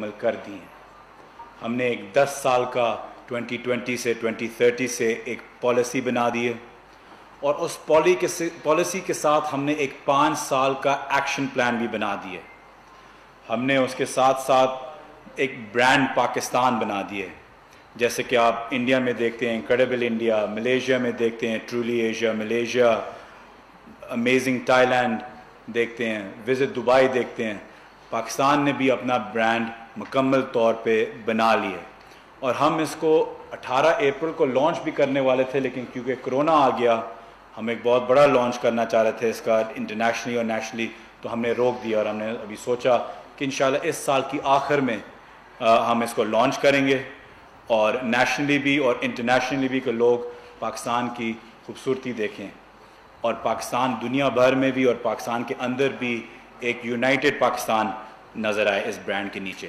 مکمل کر دی ہیں. ہم نے ایک 10 سال کا 2020 سے 2030 سے ایک پالیسی بنا دی ہے, اور اس پالیسی کے ساتھ ہم نے ایک 5 سال کا ایکشن پلان بھی بنا دیا ہے. ہم نے اس کے ساتھ ساتھ ایک برانڈ پاکستان بنا دیا ہے, جیسے کہ آپ انڈیا میں دیکھتے ہیں انکریڈیبل انڈیا, ملیشیا میں دیکھتے ہیں truly Asia Malaysia, amazing Thailand دیکھتے ہیں, وزٹ دبئی دیکھتے ہیں. پاکستان نے بھی اپنا برانڈ مکمل طور پہ بنا لی ہے, اور ہم اس کو 18 اپریل کو لانچ بھی کرنے والے تھے, لیکن کیونکہ کرونا آ گیا ہم ایک بہت بڑا لانچ کرنا چاہ رہے تھے اس کا انٹرنیشنلی اور نیشنلی, تو ہم نے روک دیا, اور ہم نے ابھی سوچا کہ انشاءاللہ اس سال کی آخر میں ہم اس کو لانچ کریں گے, اور نیشنلی بھی اور انٹرنیشنلی بھی کہ لوگ پاکستان کی خوبصورتی دیکھیں, اور پاکستان دنیا بھر میں بھی اور پاکستان کے اندر بھی ایک یونائٹڈ پاکستان نظر آئے اس برانڈ کے نیچے.